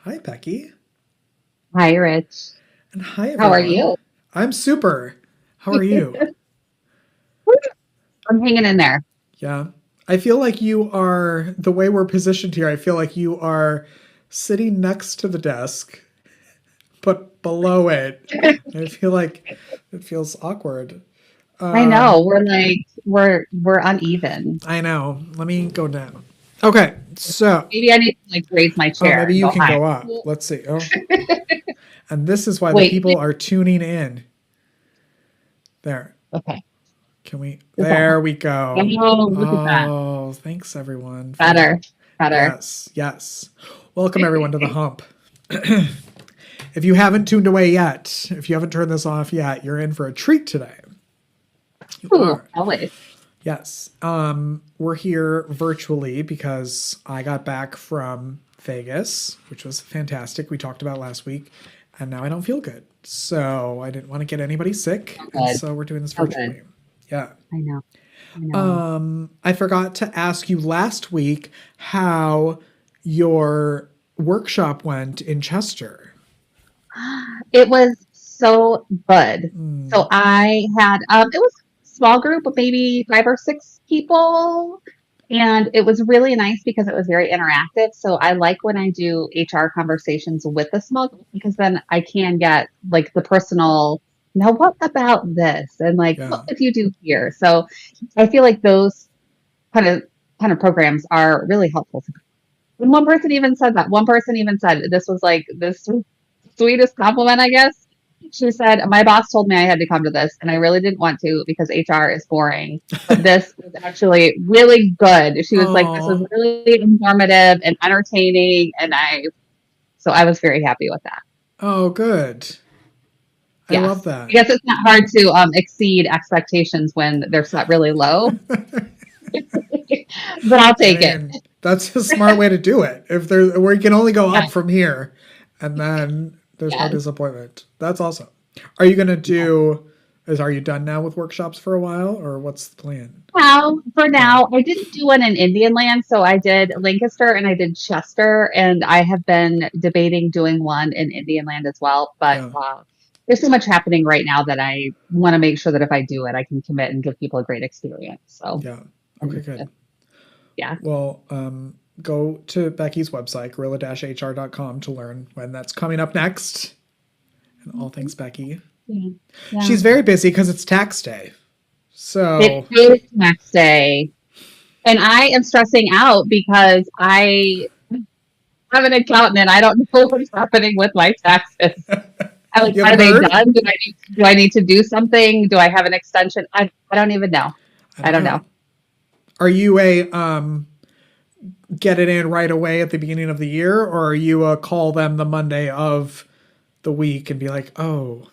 Hi, Becky. Hi, Rich. And hi, How are everyone. you? I'm super. How are you? I'm hanging in there. Yeah. I feel like you are, the way we're positioned here, I feel like you are sitting next to the desk, but below it. I feel like it feels awkward. I Um, know we're uneven. I know. Let me go down. Okay. So, Maybe I need to like raise my oh, chair maybe and you go can higher. go up. Let's see. Oh, and this is why the Wait. people are tuning in. There. Okay. Can we? Is that There we go. oh, look at that. Oh, thanks everyone for. Better. Better. Yes, yes. Welcome everyone to the hump. If you haven't tuned away yet, if you haven't turned this off yet, you're in for a treat today. You Ooh, are. always. Yes. We're here virtually because I got back from Vegas, which was fantastic. We talked about last week, and now I don't feel good. So I didn't want to get anybody sick, So and good. so we're doing this So good. virtually. Yeah. I know. I know. I forgot to ask you last week how your workshop went in Chester. It was so good. Mm, So I had it was a small group of maybe 5 or 6 people. And it was really nice because it was very interactive. So I like when I do HR conversations with a small group because then I can get like the personal, now what about this? And like, what yeah. would you do here? So I feel like those kind of kind of programs are really helpful. And one person even said that. One person even said this was like this sweetest compliment, I guess. She said, my boss told me I had to come to this, and I really didn't want to because HR is boring. But this was actually really good. She was like, this was Oh, really informative and entertaining. So I was very happy with that. oh, good. I love Yes. I that. guess it's not hard to exceed expectations when they're set really low, but I'll I take it. mean, that's a smart way to do it. If there, where you can only go up Yes. from here, and then there's no Yes. disappointment. That's awesome. Are you gonna Yes. do? Are you done now with workshops for a while, or what's the plan? For Yeah, now, I didn't do one in Indian land, so I did Lancaster and I did Chester, and I have been debating doing one in Indian land as well. But yeah, there's so much happening right now that I want to make sure that if I do it, I can commit and give people a great experience. So yeah. I'm Okay, just good. yeah. Well, go to Becky's website, gorilla-hr.com, to learn when that's coming up next. And all things Becky. Yeah. Yeah. She's very busy because it's tax day. It So, is next day, and I am stressing out because I have an accountant and I don't know what's happening with my taxes. Like, you are haven't they heard? done? Do I need to do something? Do I have an extension? I don't even know. I I don't don't know. know. Are you a get it in right away at the beginning of the year, or are you a call them the Monday of the week and be like, oh,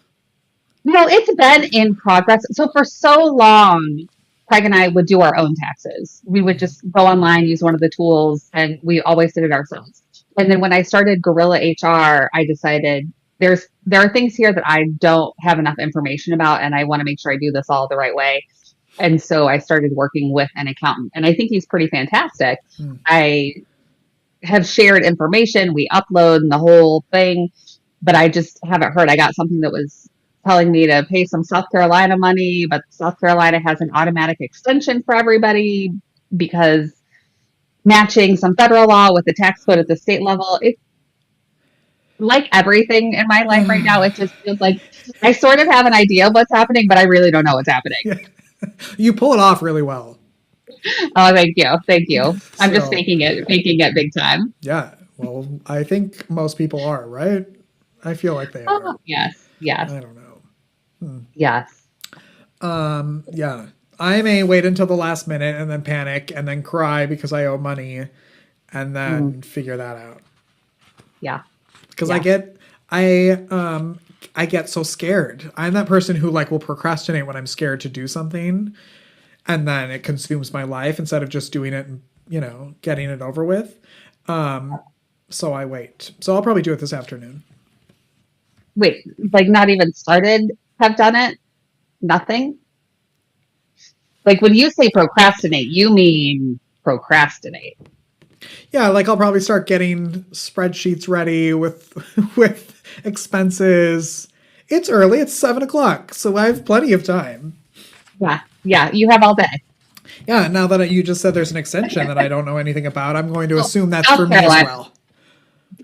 No, it's been in progress. So for so long, Craig and I would do our own taxes. We would just go online, use one of the tools, and we always did it ourselves. And then when I started Gorilla HR, I decided there are things here that I don't have enough information about, and I want to make sure I do this all the right way. And so I started working with an accountant, and I think he's pretty fantastic. hmm, I have shared information, we upload and the whole thing, but I just haven't heard. I got something that was telling me to pay some South Carolina money, but South Carolina has an automatic extension for everybody because matching some federal law with the tax code at the state level. It's like everything in my life right now. It just feels like I sort of have an idea of what's happening, but I really don't know what's happening. yeah, you pull it off really well. Oh, thank you. Thank you. I'm just So, faking it big time. yeah, well, I think most people are, right? I feel like they are. Oh, yes. Yes. I don't know. Hmm. Yes. Yeah. I may wait until the last minute and then panic and then cry because I owe money and Mm, then figure that out. yeah. Because Yeah. I get so scared. I'm that person who like will procrastinate when I'm scared to do something, and then it consumes my life instead of just doing it and getting it over with. So I wait. So I'll probably do it this afternoon. Wait, like not even started, have done it? Nothing? Like when you say procrastinate, you mean procrastinate. Yeah, like I'll probably start getting spreadsheets ready with with expenses. It's early, it's 7 o'clock, so I have plenty of time. Yeah. Yeah. You have all day. Yeah, now that you just said there's an extension that I don't know anything about, I'm going to Oh, assume that's for South me as Carolina. well.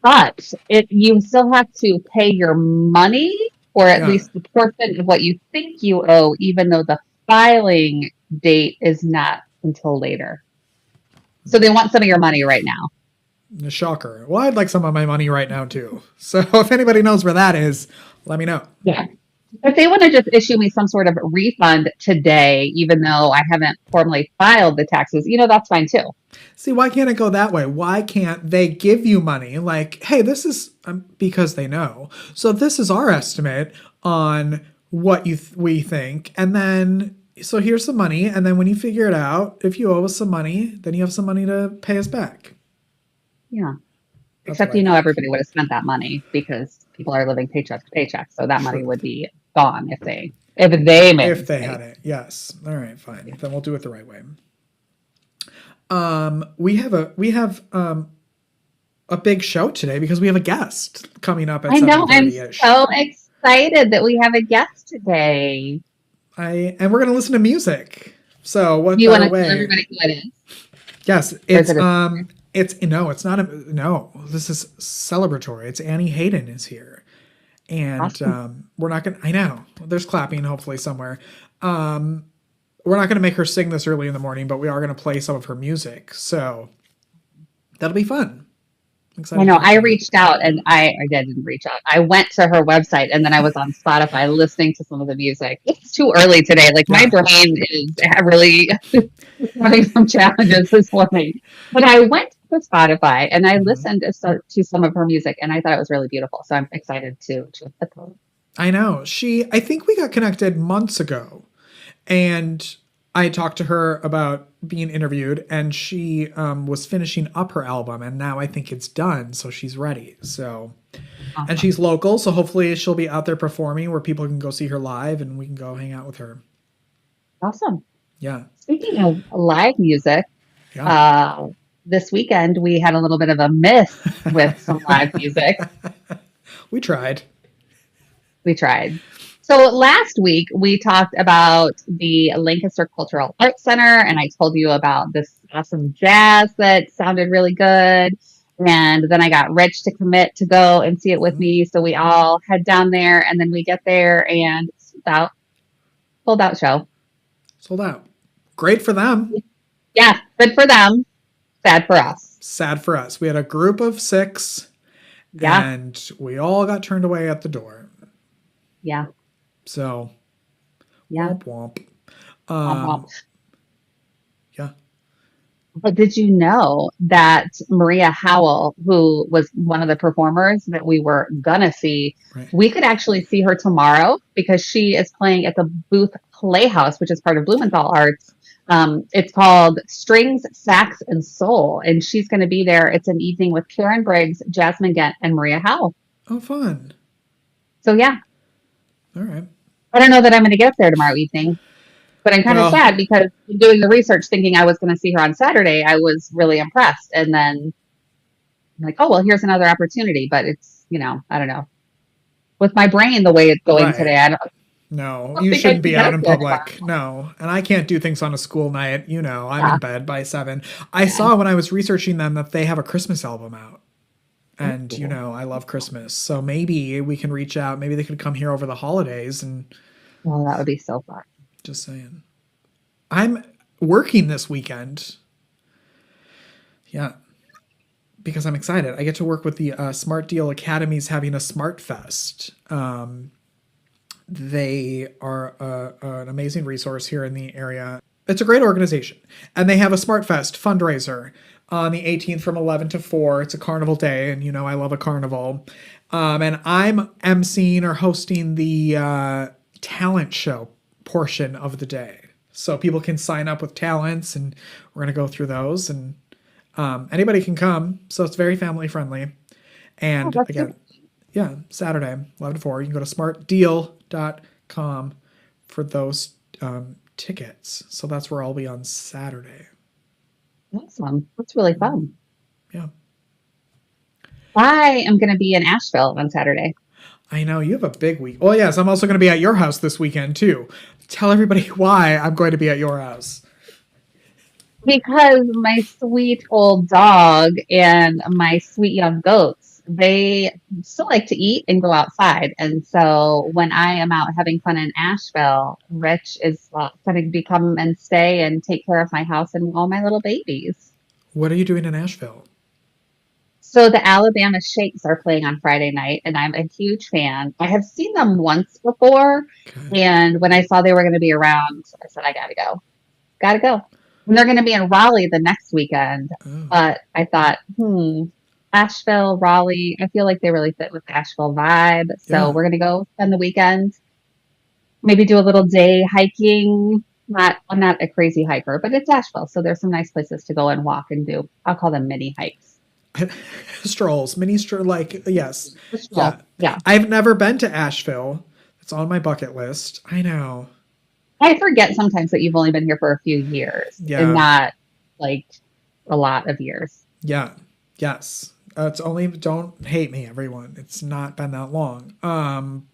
But you still have to pay your money, or at Yeah. least the portion of what you think you owe, even though the filing date is not until later. So they want some of your money right now. A shocker. Well, I'd like some of my money right now too. So if anybody knows where that is, let me know. Yeah. If they want to just issue me some sort of refund today, even though I haven't formally filed the taxes, that's fine too. See, why can't it go that way? Why can't they give you money like, hey, this is because they know. So this is our estimate on what we think, and then so here's some money, and then when you figure it out, if you owe us some money, then you have some money to pay us back. Yeah. That's what Except, I think. everybody would have spent that money because people are living paycheck to paycheck. So that money True. would be gone if they made a If they had mistake. it, yes. All right, fine. Yeah. Then we'll do it the right way. We have a big show today because we have a guest coming up at I know. I'm 7:30 ish. so excited that we have a guest today. And we're gonna listen to music. So Do what you want better to tell way? everybody who it is? Yes, Or is it a it's no, it's not a no. This is celebratory. It's Annie Hayden is here, and awesome? we're not gonna. I know there's clapping hopefully somewhere. Um, we're not gonna make her sing this early in the morning, but we are gonna play some of her music. So that'll be fun. I'm I excited to know. hear I some of it. reached out and I didn't reach out. I went to her website and then I was on Spotify listening to some of the music. It's too early today. Like my Yeah. brain is really having some challenges this morning. But I went to Spotify and I Mhm. listened to some of her music and I thought it was really beautiful. So I'm excited to put those. I know. I think we got connected months ago, and I talked to her about being interviewed, and she was finishing up her album, and now I think it's done, so she's ready. So, and Awesome. she's local, so hopefully she'll be out there performing where people can go see her live, and we can go hang out with her. Awesome. Yeah, Speaking of live music, yeah. uh, this weekend we had a little bit of a miss with some live music. We tried. We tried. So last week we talked about the Lancaster Cultural Arts Center, and I told you about this awesome jazz that sounded really good. And then I got Rich to commit to go and see it with Mhm. me. So we all head down there, and then we get there and sold out show. Sold out. Great for them. Yeah, good for them, sad for us. Sad for us. We had a group of 6, Yeah, and we all got turned away at the door. yeah, So, yeah. womp womp. Womp womp. Um, yeah. But did you know that Maria Howell, who was one of the performers that we were gonna see, Right. we could actually see her tomorrow because she is playing at the Booth Playhouse, which is part of Blumenthal Arts. It's called Strings, Sax, and Soul, and she's going to be there. It's an evening with Karen Briggs, Jasmine Gent, and Maria Howell. Oh, fun. So yeah, All right. I don't know that I'm going to get up there tomorrow evening, but I'm kind of Well, sad because doing the research, thinking I was going to see her on Saturday, I was really impressed, and then I'm like, oh, well, here's another opportunity. But it's, I don't know. With my brain the way it's going right. today, No, don't you think I shouldn't can be get out up in there tomorrow. public. No. And I can't do things on a school night. I'm in Yeah. bed by 7. I Yeah. saw when I was researching them that they have a Christmas album out. That's And, cool. I love Christmas. So maybe we can reach out. Maybe they could come here over the holidays and Well, that would be so fun. just saying. I'm working this weekend. Yeah. Because I'm excited. I get to work with the Smart Deal Academy's having a Smart Fest. They are an amazing resource here in the area. It's a great organization. And they have a Smart Fest fundraiser on the 18th from 11 to 4. It's a carnival day, and I love a carnival. And I'm emceeing or hosting the talent show portion of the day. So people can sign up with talents, and we're going to go through those. And anybody can come. So it's very family friendly. Oh, And that's super. again, yeah, Saturday, 11 to 4. You can go to smartdeal.com for those tickets. So that's where I'll be on Saturday. Awesome. That's really fun. Yeah. I am going to be in Asheville on Saturday. I know you have a big week. Oh yes, I'm also going to be at your house this weekend too. Tell everybody why I'm going to be at your house. Because my sweet old dog and my sweet young goats, they still like to eat and go outside. And so when I am out having fun in Asheville, Rich is going to come and stay and take care of my house and all my little babies. What are you doing in Asheville? So the Alabama Shakes are playing on Friday night, and I'm a huge fan. I have seen them once before, Okay. and when I saw they were going to be around, I said, I got to go. Got to go. And they're going to be in Raleigh the next weekend. Oh. But I thought, Asheville, Raleigh, I feel like they really fit with the Asheville vibe. So Yeah. we're going to go spend the weekend, maybe do a little day hiking. I'm not a crazy hiker, but it's Asheville. So there's some nice places to go and walk and do. I'll call them mini hikes. Strolls, mini stroll, like yes, yeah. Yeah. I've never been to Asheville. It's on my bucket list. I know. I forget sometimes that you've only been here for a few years and Yeah, not like a lot of years. yeah, yes. It's only don't hate me, everyone. It's not been that long.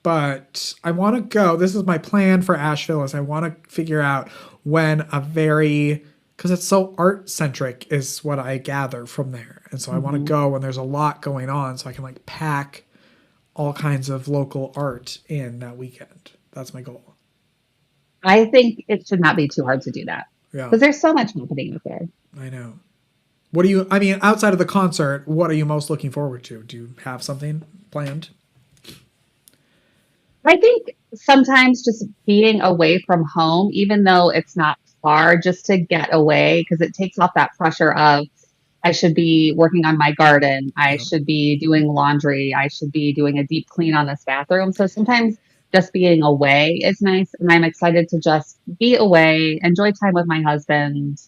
But I want to go. This is my plan for Asheville. Is I want to figure out when a very because it's so art centric is what I gather from there, and so I want to go when there's a lot going on, so I can like pack all kinds of local art in that weekend. That's my goal. I think it should not be too hard to do that Yeah, because there's so much happening out there. I know. What do you? I mean, outside of the concert, what are you most looking forward to? Do you have something planned? I think sometimes just being away from home, even though it's not far, just to get away because it takes off that pressure of I should be working on my garden. I Yeah. should be doing laundry. I should be doing a deep clean on this bathroom. So sometimes just being away is nice. And I'm excited to just be away, enjoy time with my husband,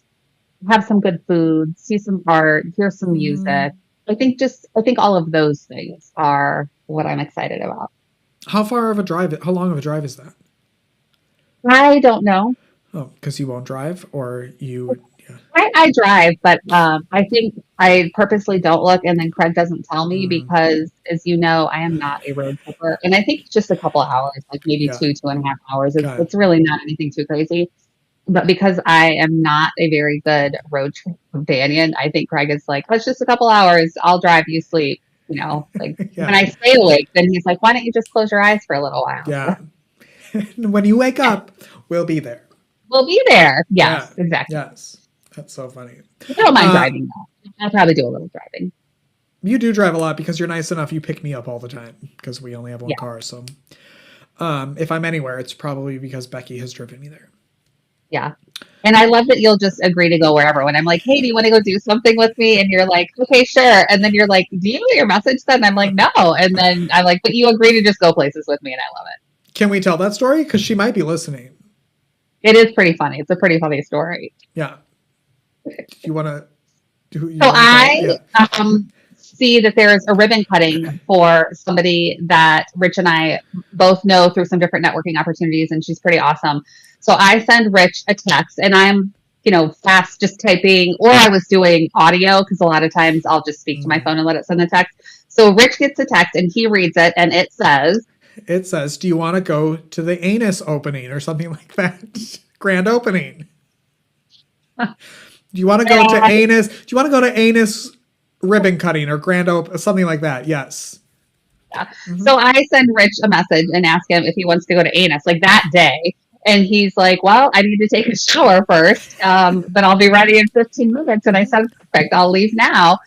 have some good food, see some art, hear some Mm, music. I think all of those things are what I'm excited about. how far of a drive? How long of a drive is that? I don't know. Oh, because you won't drive, or you? Yeah, I drive, but I think I purposely don't look, and then Craig doesn't tell me mm, because, as you know, I am not a road tripper, and I think it's just a couple of hours, like maybe yeah. 2.5 hours. Okay. It's really not anything too crazy. But because I am not a very good road trip companion, I think Craig is like, "Oh, it's just a couple hours. I'll drive. You sleep." You know, like when Yeah, I stay awake, then he's like, "Why don't you just close your eyes for a little while?" yeah. When you wake up, we'll be there. We'll be there. Yeah. Yes, exactly. Yes. That's so funny. I don't mind Uh, driving though. I'll probably do a little driving. you do drive a lot because you're nice enough. You pick me up all the time because we only have one Yeah, car. So, if I'm anywhere, it's probably because Becky has driven me there. yeah. And I love that you'll just agree to go wherever. When I'm like, "Hey, do you want to go do something with me?" And you're like, "Okay, sure." And then you're like, "Do you get your message then?" I'm like, "No." And then I'm like, "But you agree to just go places with me," and I love it. Can we tell that story? Because she might be listening. It is pretty funny. It's a pretty funny story. Yeah. Do you want to? Do you So want to tell it? I Yeah. see that there's a ribbon cutting for somebody that Rich and I both know through some different networking opportunities, and she's pretty awesome. So I send Rich a text, and I'm, fast just typing, or I was doing audio because a lot of times I'll just speak to my Mm. phone and let it send the text. So Rich gets a text, and he reads it, and it says, It says, "Do you want to go to the anus opening or something like that? Grand opening. Do you want to go to and anus? Do you want to go to anus ribbon cutting or something like that?" Yes. yeah. Hmm. So I send Rich a message and ask him if he wants to go to Anus like that day. And he's like, "Well, I need to take a shower first, but I'll be ready in 15 minutes." And I said, "Perfect, I'll leave now."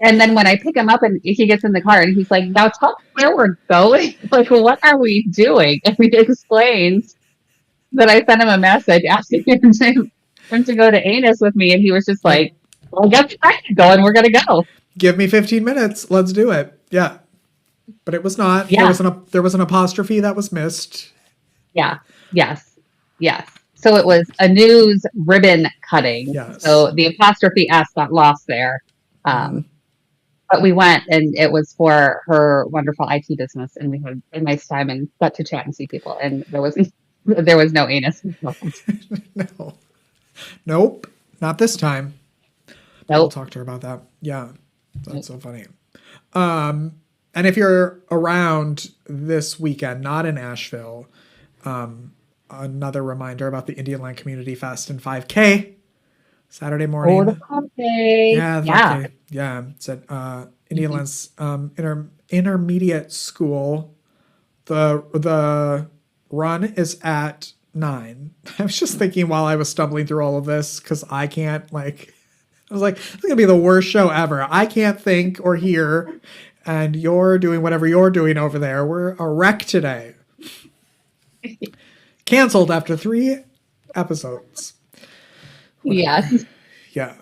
And then when I pick him up and he gets in the car and he's like, "Now tell me where we're going. Like, what are we doing?" And he explains that I sent him a message asking him to go to Anus with me. And he was just Yeah. like, "Well, I guess I can go and we're going to go." Give me 15 minutes. Let's do it. Yeah. But it was not. Yeah. There was an apostrophe that was missed. Yeah. Yes. Yes. So it was a news ribbon cutting. Yes. So the apostrophe S got lost there. Hmm. Um, but we went and it was for her wonderful IT business and we had a nice time and got to chat and see people and there was no anus. No. Nope. Not this time. We'll Nope. talk to her about that. Yeah. That's so funny. And if you're around this weekend, not in Asheville, another reminder about the Indian Land Community Fest and 5K Saturday Oh, the morning. pumpkin. Yeah, the Yeah. 5K. Yeah, it's at Indian Lands Intermediate School. The run is at 9. I was just thinking while I was stumbling through all of this because I can't like. I was like, this is gonna be the worst show ever. I can't think or hear, and you're doing whatever you're doing over there. We're a wreck today. Canceled after 3 episodes. Whatever. Yes. Yeah.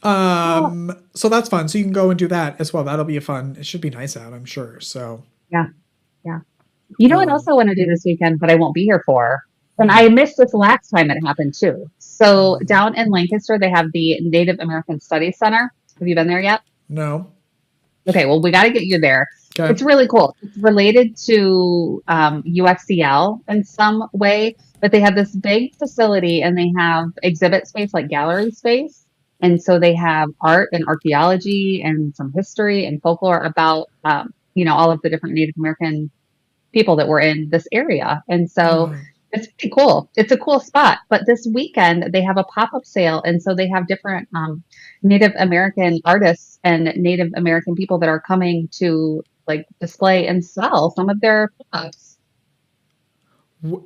Oh, So that's fun. So you can go and do that as well. That'll be a fun. It should be nice out, I'm sure. So yeah. Yeah. You know what else I want to do this weekend, but I won't be here for? And I missed this last time it happened too. So down in Lancaster, they have the Native American Studies Center. Have you been there yet? no. Okay, well, we got to get you there. Okay. It's really cool. It's related to UXCL in some way, but they have this big facility and they have exhibit space, like gallery space. And so they have art and archaeology and some history and folklore about, all of the different Native American people that were in this area. And Oh so wow. it's pretty cool. It's a cool spot. But this weekend they have a pop-up sale. And so they have different Native American artists and Native American people that are coming to like display and sell some of their products. W-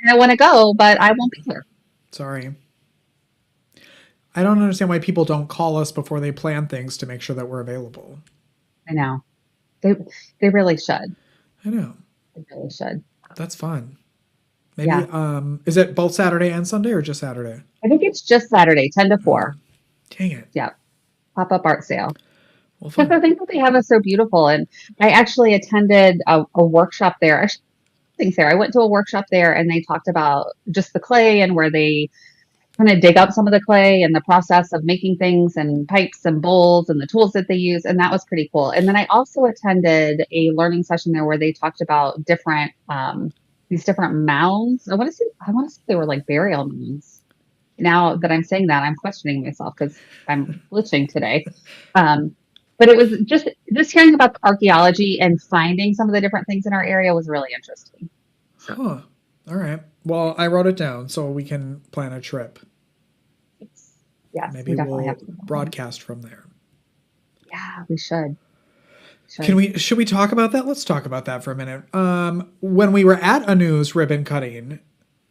And I want to go, but I won't be here. Sorry. I don't understand why people don't call us before they plan things to make sure that we're available. I know. They they really should. I know. They really should. That's fun. Maybe Yeah. is it both Saturday and Sunday or just Saturday? I think it's just Saturday, 10 to 4. Dang it. Yeah. Pop-up art sale. Well Because fun. I think that they have is so beautiful. And I actually attended a workshop there. Actually, I think, Sarah, I went to a workshop there and they talked about just the clay and where they kind of dig up some of the clay and the process of making things and pipes and bowls and the tools that they use. And that was pretty cool. And then I also attended a learning session there where they talked about different, these different mounds. I want to say they were like burial mounds. Now that I'm saying that, I'm questioning myself because I'm glitching today. But it was just hearing about the archaeology and finding some of the different things in our area was really interesting. So Huh. All right. Well, I wrote it down so we can plan a trip. yes, we Maybe definitely we'll have to go. broadcast from there. Yeah, we should. Can Should. we should we talk about that? Let's talk about that for a minute. When we were at Anu's ribbon cutting,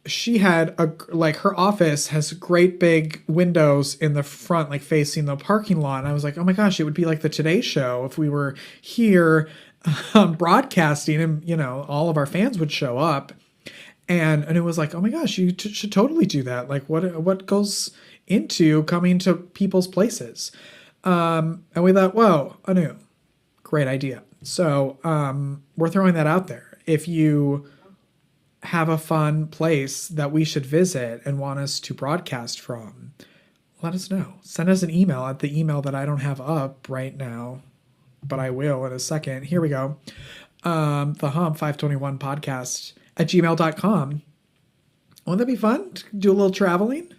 she had her office has great big windows in the front, like facing the parking lot. And I was like, oh my gosh, it would be like the Today Show if we were here broadcasting, and all of our fans would show up. And it was like, oh my gosh, you should totally do that. Like, what goes into coming to people's places? And we thought, whoa, Anu, great idea. So we're throwing that out there. If you have a fun place that we should visit and want us to broadcast from, let us know. Send us an email at the email that I don't have up right now, but I will in a second. Here we go. The Hump 521 podcast at gmail.com. Wouldn't that be fun to do a little traveling?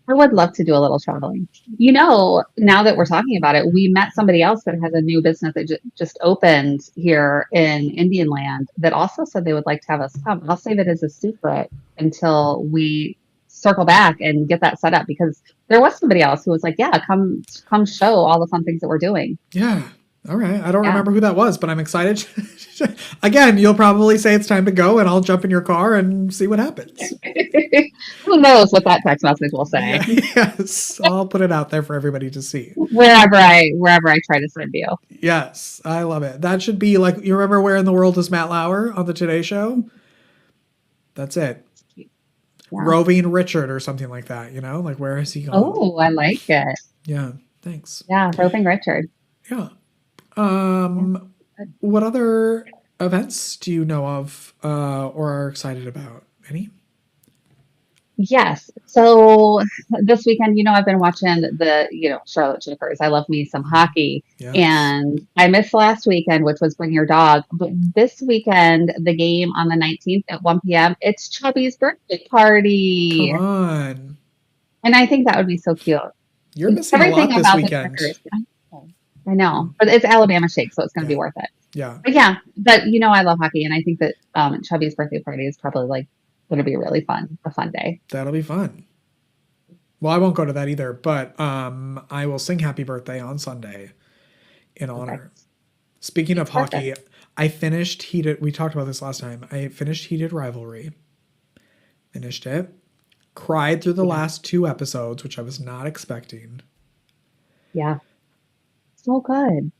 I would love to do a little traveling. Now that we're talking about it, we met somebody else that has a new business that just opened here in Indian Land that also said they would like to have us come. I'll save it as a secret until we circle back and get that set up because there was somebody else who was like, yeah, come show all the fun things that we're doing. Yeah. All right. I don't Yeah. remember who that was, but I'm excited. Again, you'll probably say it's time to go, and I'll jump in your car and see what happens. Who knows what that text message will say? Yeah, yes. I'll put it out there for everybody to see. Wherever I try to send you. Yes. I love it. That should be like, you remember Where in the World is Matt Lauer on the Today Show? That's it. Yeah. Roving Richard or something like that, like where is he going? Oh, I like it. Yeah. Thanks. Yeah, Roving Richard. Yeah. Yeah. What other events do you know of or are excited about? Any? Yes. So this weekend, I've been watching Charlotte Chippers. I love me some hockey. Yes. And I missed last weekend, which was Bring Your Dog. But this weekend, the game on the 19th at 1 p.m., it's Chubby's birthday party. Come on. And I think that would be so cute. You're missing a lot Everything this about the weekend. Chippers. I know, but it's Alabama shake, so it's going to be Yeah. worth it. Yeah. But yeah, but I love hockey, and I think that Chubby's birthday party is probably like going to be really fun, a fun day. That'll be fun. Well, I won't go to that either, but I will sing happy birthday on Sunday in honor. Perfect. Speaking of hockey, Perfect. I finished Heated. We talked about this last time. I finished Heated Rivalry. Finished it. Cried through the Yeah. last 2 episodes, which I was not expecting. Yeah. So good.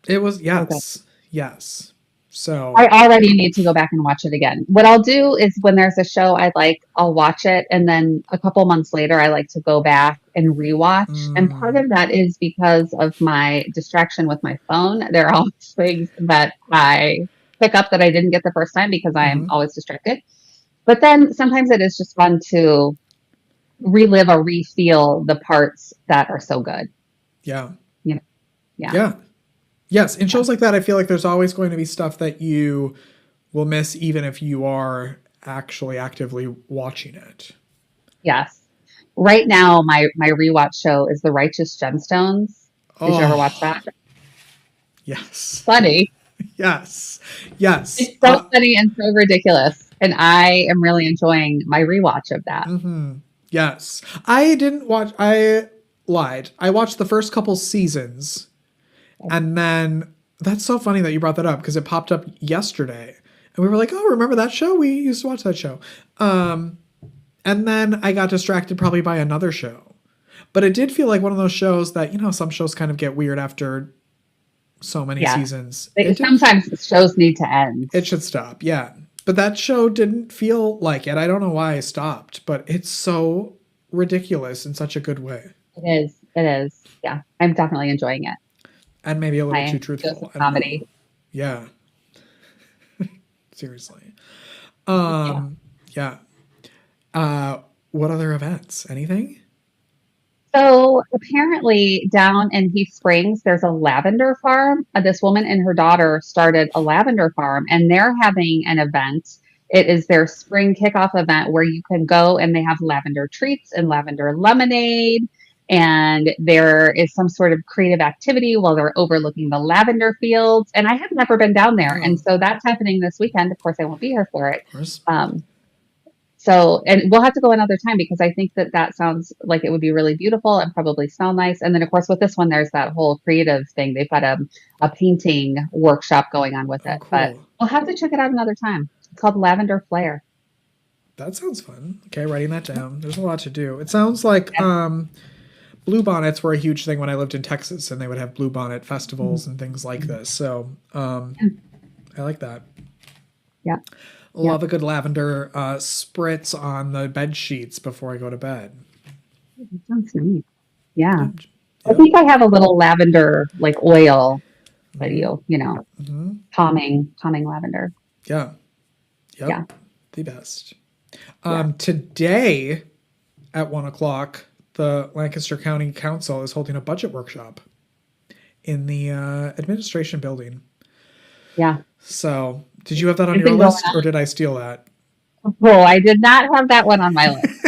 It was, So good. yes. Yes. So, I already need to go back and watch it again. What I'll do is when there's a show I like, I'll watch it. And then a couple months later, I like to go back and rewatch. And part mm, of that is because of my distraction with my phone. There are always things that I pick up that I didn't get the first time because I'm mhm. always distracted. But then sometimes it is just fun to relive or refeel the parts that are so good. Yeah. You know, yeah, Yeah. Yes. In yeah, shows like that, I feel like there's always going to be stuff that you will miss, even if you are actually actively watching it. yes. Right now, my rewatch show is The Righteous Gemstones. Did you ever watch Oh, that? yes. Funny. Yes. Yes. It's so funny and so ridiculous, and I am really enjoying my rewatch of that. Hmm. Yes. I didn't watch, I lied. I watched the first couple seasons, and then that's so funny that you brought that up because it popped up yesterday. And we were like, oh, remember that show? We used to watch that show. Um, and then I got distracted probably by another show. But it did feel like one of those shows that, some shows kind of get weird after so many Yeah, seasons. It did, sometimes shows need to end. it should stop. Yeah. But that show didn't feel like it. I don't know why I stopped, but it's so ridiculous in such a good way. It is. It is. Yeah, I'm definitely enjoying it. And maybe a little I too enjoy some truthful. I don't know. comedy. Yeah. Seriously. Yeah. Yeah. What other events? Anything? So apparently, down in Heath Springs, there's a lavender farm. This woman and her daughter started a lavender farm, and they're having an event. It is their spring kickoff event where you can go and they have lavender treats and lavender lemonade. And there is some sort of creative activity while they're overlooking the lavender fields. And I have never been down there. Oh, And so that's happening this weekend. Of course, I won't be here for it. of course. Um, so, and we'll have to go another time because I think that that sounds like it would be really beautiful and probably smell nice. And then, of course, with this one, there's that whole creative thing. They've got a painting workshop going on with Oh, it, but cool. we'll have to check it out another time. It's called Lavender Flare. That sounds fun. Okay, writing that down. There's a lot to do. It sounds like Yeah. blue bonnets were a huge thing when I lived in Texas, and they would have blue bonnet festivals and things like this. So I like that. Yeah. Yeah. Love a good lavender spritz on the bed sheets before I go to bed. That sounds nice. Yeah. I Yep. think I have a little lavender like oil that Hmm. Hmm. calming lavender. Yeah. Yeah. Yep. The best. Yeah. Today at 1 o'clock, the Lancaster County Council is holding a budget workshop in the administration building. Yeah. So, did you have that on your Anything going list, or on? did I steal that? Oh, I did not have that one on my list.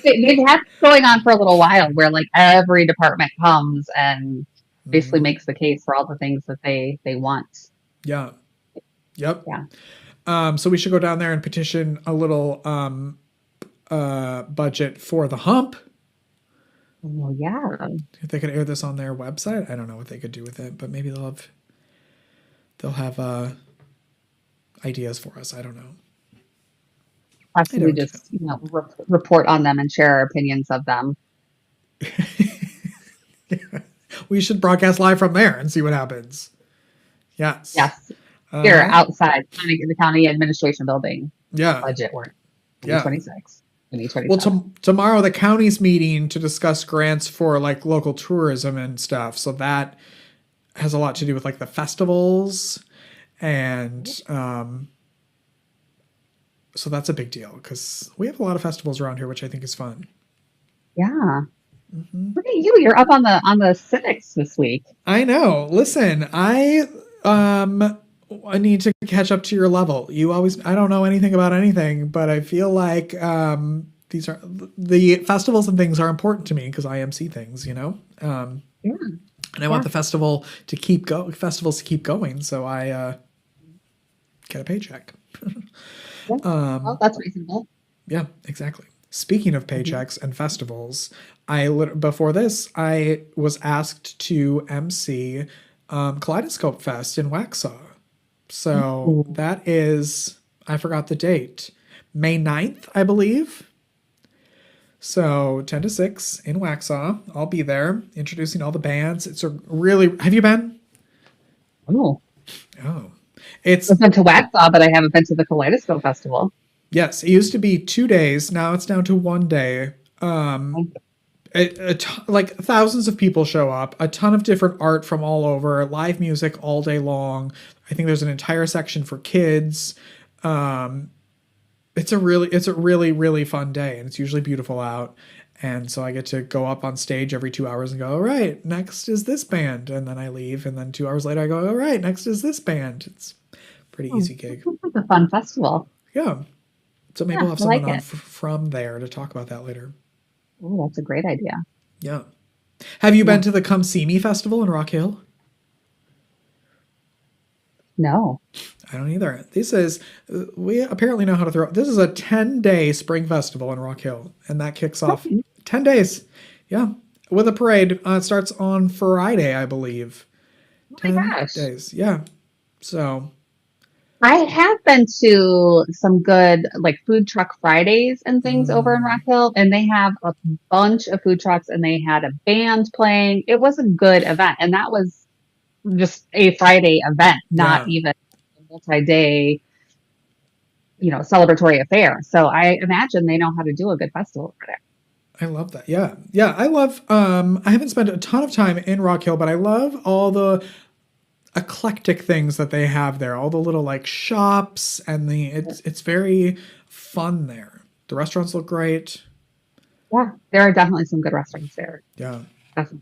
They've had this going on for a little while where like every department comes and basically Hmm. makes the case for all the things that they want. Yeah. Yep. Yeah. So we should go down there and petition a little budget for the hump. Well, yeah. If they could air this on their website, I don't know what they could do with it, but maybe they'll have ideas for us. I don't know. I Possibly don't just, report on them and share our opinions of them. know. We should broadcast live from there and see what happens. Yes. Yes. Here Uh-huh. outside the county administration building Yeah. budget work Yeah. 2026, Well, 2027. tomorrow the county's meeting to discuss grants for like local tourism and stuff. So that has a lot to do with like the festivals, and so that's a big deal because we have a lot of festivals around here, which I think is fun. Yeah. Hmm. Look at you. You're up on the civics this week. I know. Listen, I need to catch up to your level. I don't know anything about anything, but I feel like these are the festivals and things are important to me because I MC things. Yeah. and I want Yeah. the festivals to keep going. So I get a paycheck. Yeah. Well, that's reasonable. Yeah, exactly. Speaking of Mhm. paychecks and festivals, before this I was asked to MC Kaleidoscope Fest in Waxhaw. So Ooh. that is, I forgot the date, May 9th, I believe. So 10 to 6 in Waxhaw. I'll be there introducing all the bands. It's a really, have you been? Oh. Oh, it's, I've been to Waxhaw, but I haven't been to the Kaleidoscope Festival. yes, it used to be 2 days. Now it's down to 1 day. Um, like thousands of people show up, a ton of different art from all over, live music all day long. I think there's an entire section for kids. Um, it's a really fun day, and it's usually beautiful out. And so I get to go up on stage every 2 hours and go, all right, next is this band, and then I leave, and then 2 hours later I go, all right, next is this band. It's a pretty Oh, easy gig. sounds like a fun festival. Yeah. So maybe Yeah, we'll have I someone like on it. from there to talk about that later. Oh, that's a great idea. Yeah. Have you Yeah. been to the Come See Me festival in Rock Hill? No. I don't either. We apparently know how to throw. This is a 10-day spring festival in Rock Hill, and that kicks off Okay. 10 days. Yeah. With a parade. It starts on Friday, I believe. Oh my 10 gosh. days. Yeah. So, I have been to some good like food truck Fridays and things over in Rock mm, Hill, and they have a bunch of food trucks and they had a band playing. It was a good event, and that was just a Friday event, not yeah. even a multi-day, celebratory affair. So I imagine they know how to do a good festival over there. I love that. Yeah. Yeah. I haven't spent a ton of time in Rock Hill, but I love all the eclectic things that they have there. All the little like shops and it's very fun there. The restaurants look great. Yeah, there are definitely some good restaurants there. Yeah. Definitely.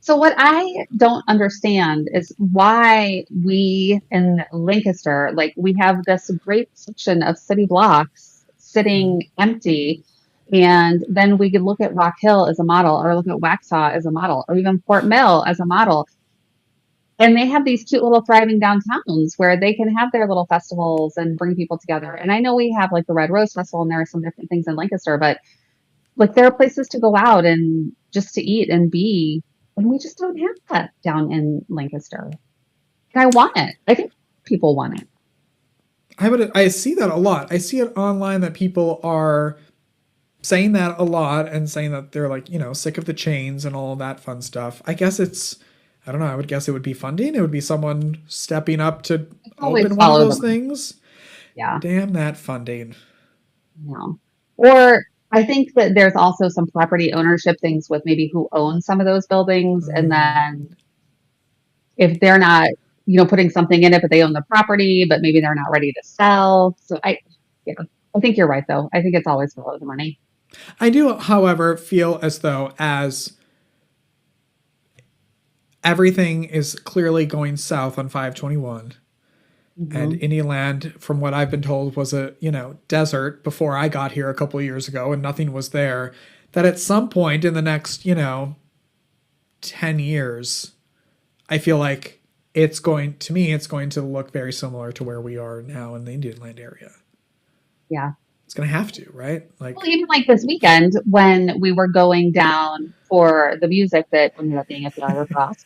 So what I don't understand is why we in Lancaster, like we have this great section of city blocks Mm. sitting empty, and then we could look at Rock Hill as a model, or look at Waxhaw as a model, or even Fort Mill as a model. And they have these cute little thriving downtowns where they can have their little festivals and bring people together. And I know we have like the Red Rose Festival, and there are some different things in Lancaster, but like there are places to go out and just to eat and be, and we just don't have that down in Lancaster. And I want it. I think people want it. I see that a lot. I see it online that people are saying that a lot and saying that they're like, sick of the chains and all of that fun stuff. I don't know, I would guess it would be funding. It would be someone stepping up to It's always open one of follow the those money. things. Yeah. Damn that funding. No. Or I think that there's also some property ownership things with maybe who owns some of those buildings. And Mm, then if they're not, putting something in it, but they own the property, but maybe they're not ready to sell. Yeah, I think you're right though. I think it's always follow the money. I do, however, feel as though as everything is clearly going south on 521 and Hmm. Indianland, from what I've been told, was a, desert before I got here a couple of years ago and nothing was there, that at some point in the next, 10 years, I feel like it's going to look very similar to where we are now in the Indian Land area. Yeah. It's going to have to, right? Well, Like, even like this weekend when we were going down for the music that ended up being a failure for us,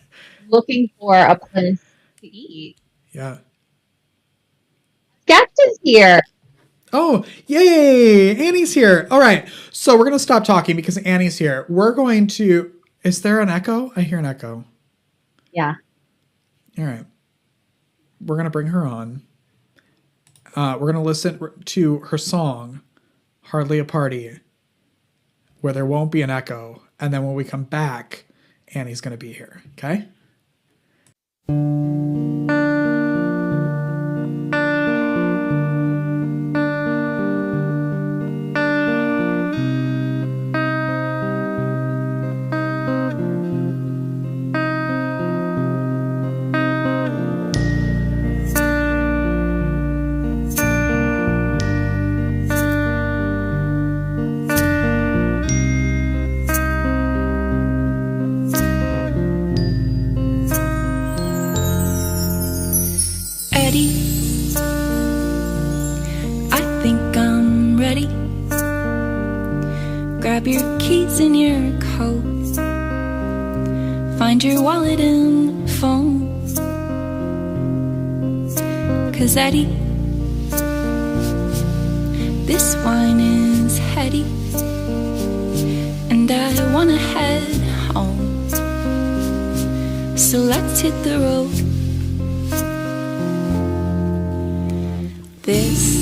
looking for a place to eat. yeah. Guest is here. Oh, yay! Annie's here. All right. So we're going to stop talking because Annie's here. We're going to. Is there an echo? I hear an echo. Yeah. All right. We're going to bring her on. We're going to listen to her song, Hardly a Party, where there won't be an echo. And then when we come back, Annie's going to be here. Okay? Grab your keys and your coat. Find your wallet and phone. 'Cause Eddie, this wine is heady, and I wanna head home. So let's hit the road. This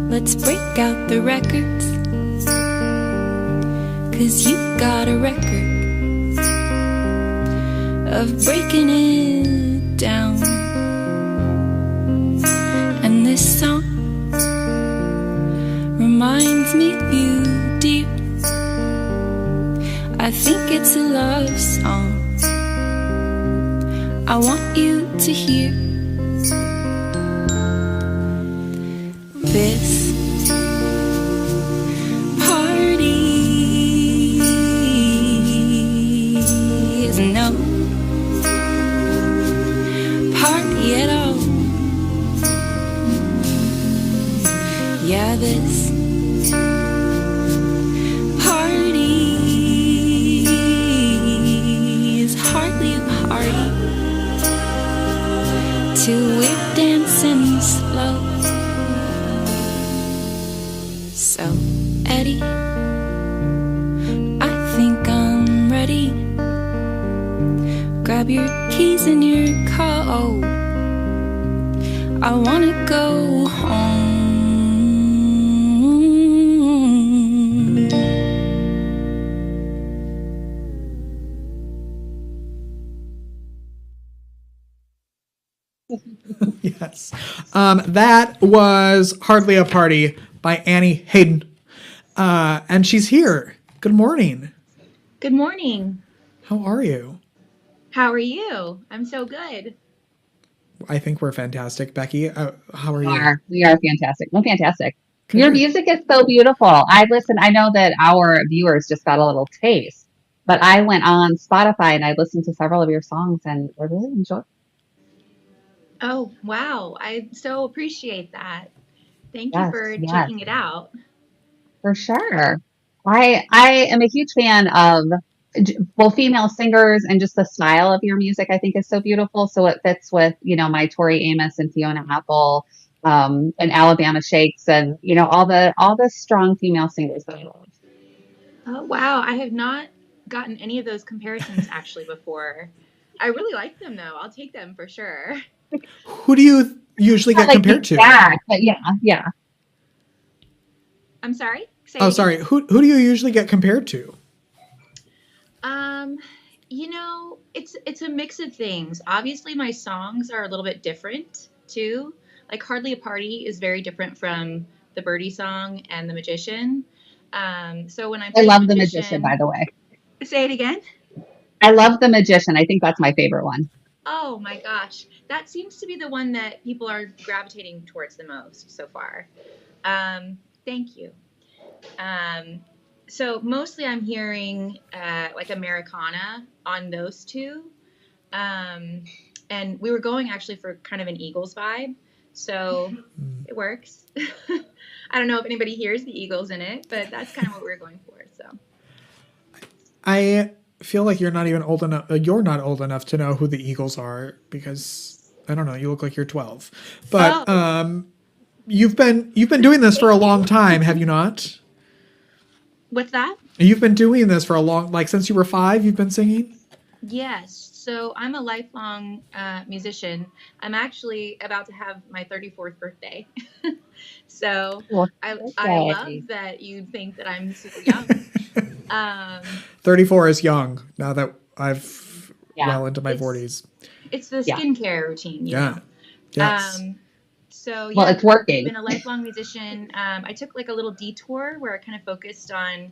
let's break out the records, 'cause you got a record of breaking it down. And this song reminds me of you, dear. I think it's a love song I want you to hear. This party is no party at all. Yeah, this party is hardly a party till we're dancing slow. So, Eddie, I think I'm ready. Grab your keys and your coat. I wanna go home. Yes. That was Hardly a Party by Annie Hayden. And she's here. Good morning. Good morning. How are you? How are you? I'm so good. I think we're fantastic. Becky, how are you? We are fantastic. Well, fantastic. Your music is so beautiful. I know that our viewers just got a little taste, but I went on Spotify and I listened to several of your songs and I really enjoyed. Oh, wow. I so appreciate that. Thank you for checking it out. For sure. I am a huge fan of both female singers and just the style of your music I think is so beautiful. So it fits with, my Tori Amos and Fiona Apple, and Alabama Shakes and, all the strong female singers that I love. Oh, wow. I have not gotten any of those comparisons actually before. I really like them though. I'll take them for sure. Who do you usually get compared to? But yeah. I'm sorry? Sorry. Who do you usually get compared to? It's a mix of things. Obviously, my songs are a little bit different too. Like Hardly a Party is very different from the Birdie song and The Magician. So when I love The Magician, by the way. Say it again. I love The Magician. I think that's my favorite one. Oh my gosh. That seems to be the one that people are gravitating towards the most so far. Thank you. So mostly I'm hearing like Americana on those two. And we were going actually for kind of an Eagles vibe. So it works. I don't know if anybody hears the Eagles in it, but that's kind of what we were going for. So I feel like you're not even old enough. You're not old enough to know who the Eagles are because I don't know. You look like you're 12, but you've been doing this for a long time, have you not? What's that? You've been doing this for a long, like since you were 5, you've been singing? Yes. So I'm a lifelong musician. I'm actually about to have my 34th birthday. So Well, I birthday. love that you think that I'm super young. 34 is young now that I've Yeah. well into my It's- 40s. It's the Yeah. skincare routine, you Yeah. know. Yes. So Well, yeah, it's working. I've been a lifelong musician. I took like a little detour where I kind of focused on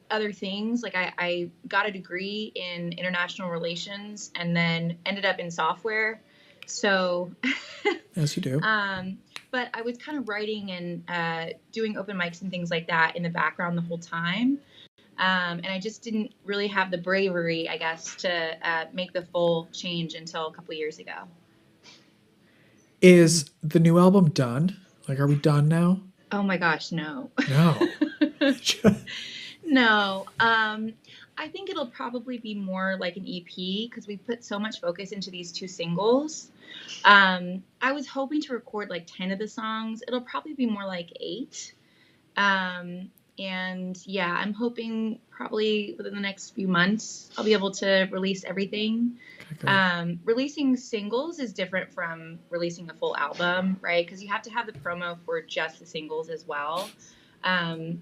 other things. Like I got a degree in international relations and then ended up in software. So, Yes, you do. but I was kind of writing and doing open mics and things like that in the background the whole time. And I just didn't really have the bravery, I guess, to make the full change until a couple years ago. Is the new album done? Like, are we done now? Oh my gosh, no. No. No. I think it'll probably be more like an EP because we put so much focus into these 2 singles. I was hoping to record like 10 of the songs. It'll probably be more like 8. And yeah, I'm hoping probably within the next few months I'll be able to release everything. Okay. Releasing singles is different from releasing a full album, right? Because you have to have the promo for just the singles as well. And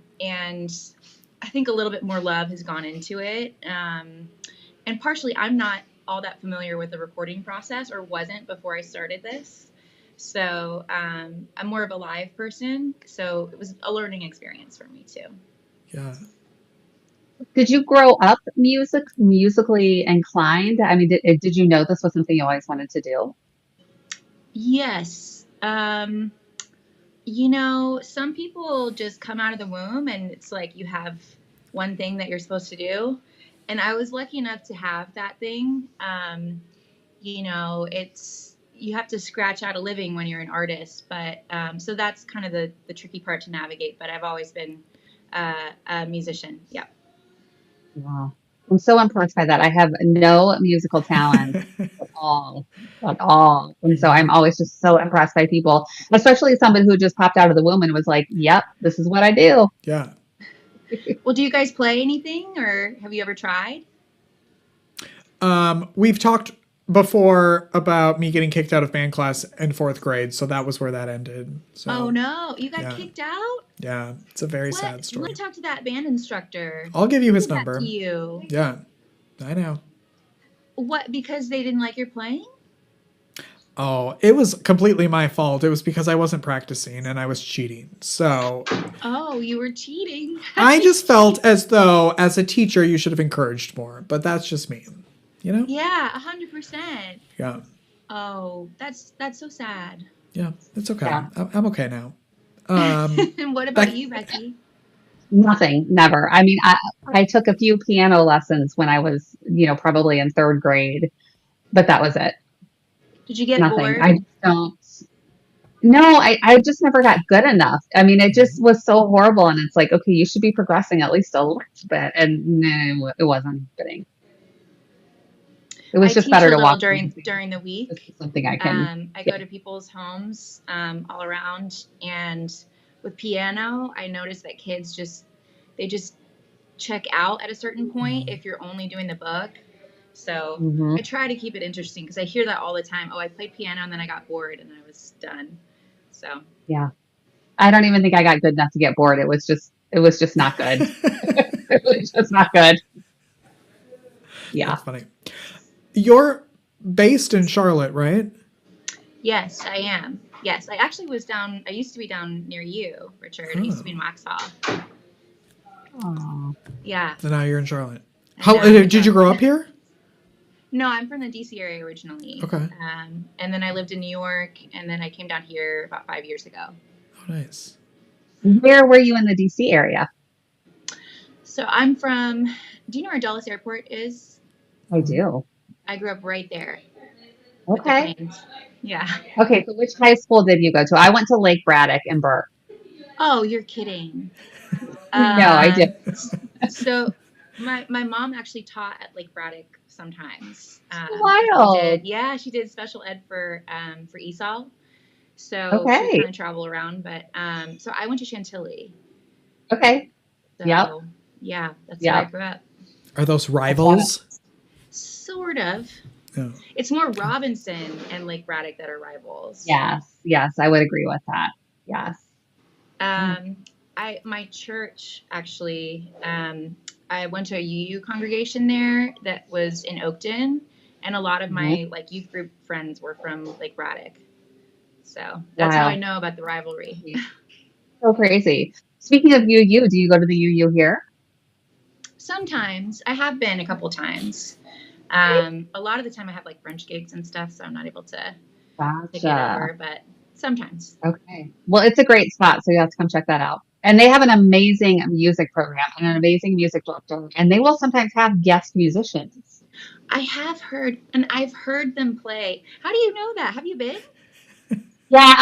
I think a little bit more love has gone into it. And partially, I'm not all that familiar with the recording process, or wasn't before I started this. So I'm more of a live person. So it was a learning experience for me too. Yeah. Did you grow up musically inclined? I mean, did you know this was something you always wanted to do? Yes. You know, some people just come out of the womb and it's like you have one thing that you're supposed to do. And I was lucky enough to have that thing. You know, you have to scratch out a living when you're an artist. But so that's kind of the tricky part to navigate. But I've always been a musician. Yeah. Wow. I'm so impressed by that. I have no musical talent at all, at all. And so I'm always just so impressed by people, especially someone who just popped out of the womb and was like, yep, this is what I do. Yeah. Well, do you guys play anything or have you ever tried? We've talked before about me getting kicked out of band class in 4th grade, so that was where that ended. So, Oh no, you got yeah. kicked out? Yeah, it's a very What? sad story. Let me talk to that band instructor. I'll give you his Do that number. to you. Yeah, I know. What? Because they didn't like your playing? Oh, it was completely my fault. It was because I wasn't practicing and I was cheating. So Oh, you were cheating. I just felt as though, as a teacher, you should have encouraged more. But that's just me, you know? Yeah, 100%. Yeah, Oh, that's so sad. yeah, it's okay. Yeah. I'm okay now. And what about Beck- you, Becky? Nothing, never. I mean, I took a few piano lessons when I was, probably in 3rd grade, but that was it. Did you get Nothing. bored? I just don't. No, I just never got good enough. I mean, it just was so horrible. And it's like, okay, you should be progressing at least a little bit. And no, it wasn't happening. It was I just teach better a to little watch during the week. This is something I can. I go to people's homes all around, and with piano, I notice that kids just check out at a certain point if you're only doing the book. So Mhm. I try to keep it interesting because I hear that all the time. Oh, I played piano and then I got bored and I was done. So Yeah. I don't even think I got good enough to get bored. It was just not good. It was just not good. Yeah. That's funny. You're based in Charlotte, right? yes, I am. Yes, I actually was down. I used to be down near you, Richard. I used to be in Waxhaw. Aw. Yeah. And now you're in Charlotte. And How now I'm in did you grow up here? No, I'm from the DC area originally. Okay. And then I lived in New York, and then I came down here about 5 years ago. Oh, nice. Where were you in the DC area? So I'm from. Do you know where Dulles Airport is? I do. I grew up right there. with the Okay. planes. Yeah. Okay. So which high school did you go to? I went to Lake Braddock in Burke. Oh, you're kidding. No, I didn't. So my mom actually taught at Lake Braddock sometimes. Wild. She did special ed for ESOL. So she would Okay. kind of travel around. But so I went to Chantilly. Okay. So Yep. yeah, that's where I Yep. grew up. Are those rivals? Sort of. No. It's more Robinson and Lake Braddock that are rivals. Yes. Yes. I would agree with that. Yes. My church actually, I went to a UU congregation there that was in Oakton, and a lot of my like youth group friends were from Lake Braddock. So that's how I know about the rivalry. So crazy. Speaking of UU, do you go to the UU here? Sometimes I have been a couple times. A lot of the time I have like brunch gigs and stuff, so I'm not able to get over, but sometimes. Okay. Well, it's a great spot, so you have to come check that out. And they have an amazing music program and an amazing music director, and they will sometimes have guest musicians. I have heard, and I've heard them play. How do you know that? Have you been? Yeah,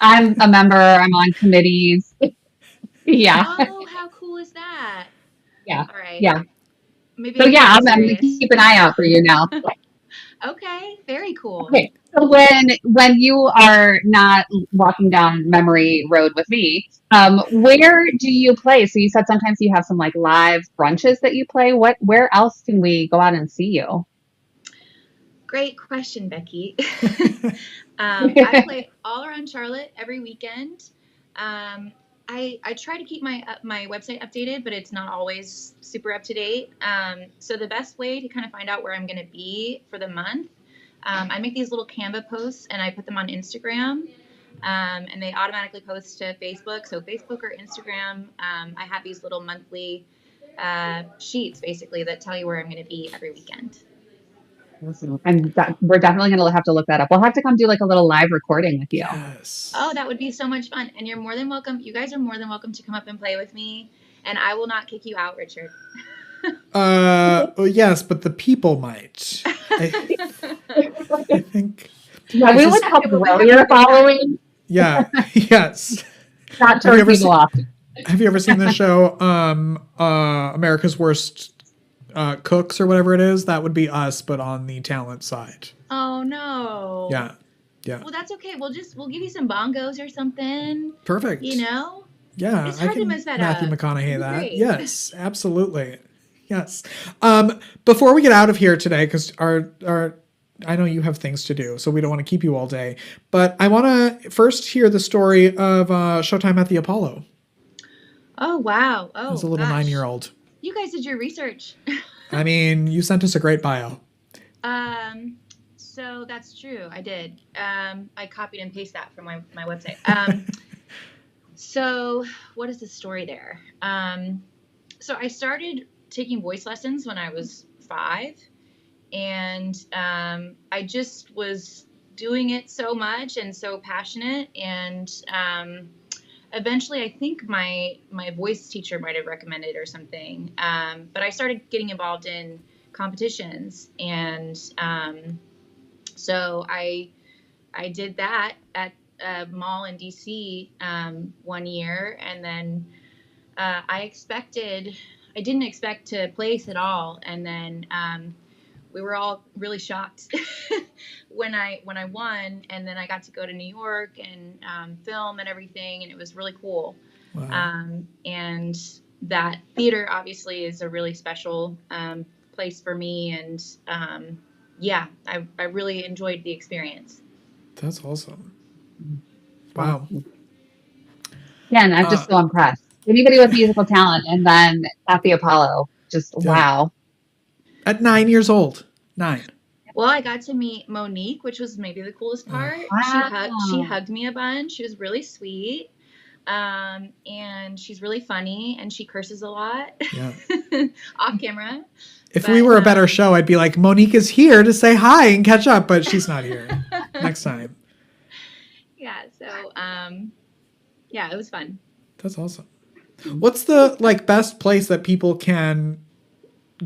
I'm a member. I'm on committees. Yeah. Oh, how cool is that? Yeah. All right. Yeah. Maybe. So yeah, I'm gonna keep an eye out for you now. Okay. Very cool. Okay. So when you are not walking down memory road with me, where do you play? So you said sometimes you have some like live brunches that you play. Where else can we go out and see you? Great question, Becky. I play all around Charlotte every weekend. I try to keep my website updated, but it's not always super up to date. So the best way to kind of find out where I'm going to be for the month, I make these little Canva posts and I put them on Instagram, and they automatically post to Facebook. So Facebook or Instagram, I have these little monthly sheets basically that tell you where I'm going to be every weekend. And we're definitely going to have to look that up. We'll have to come do like a little live recording with you. Yes. Oh, that would be so much fun. And you're more than welcome. You guys are more than welcome to come up and play with me. And I will not kick you out, Richard. Well, yes, but the people might. I think. Yeah, we would help grow your following. Yeah. Yes. Not turn people off. Have you ever seen the show America's Worst Cooks or whatever it is? That would be us, but on the talent side. Oh no. Yeah. Yeah. Well, that's okay. We'll give you some bongos or something. Perfect. You know? Yeah. It's hard to mess that Matthew up. McConaughey that. Great. Yes, absolutely. Yes. Before we get out of here today, because I know you have things to do, so we don't want to keep you all day. But I want to first hear the story of Showtime at the Apollo. Oh wow. Oh, as a little 9-year-old. You guys did your research. I mean, you sent us a great bio. So that's true. I did. I copied and pasted that from my website. So what is the story there? So I started taking voice lessons when I was 5, and I just was doing it so much and so passionate, and eventually I think my voice teacher might have recommended or something, but I started getting involved in competitions, and so I did that at a mall in DC one year, and then I didn't expect to place at all, and then we were all really shocked when I won, and then I got to go to New York and film and everything, and it was really cool. Wow. And that theater obviously is a really special place for me, and yeah, I really enjoyed the experience. That's awesome. Wow. Yeah, and I'm just so impressed. Anybody with musical talent, and then at the Apollo, just wow. At 9 years old. 9. Well, I got to meet Monique, which was maybe the coolest part. Wow. She hugged me a bunch. She was really sweet. And she's really funny, and she curses a lot. Yeah. Off camera. If we were a better show, I'd be like, Monique is here to say hi and catch up, but she's not here. Next time. Yeah, so yeah, it was fun. That's awesome. What's the best place that people can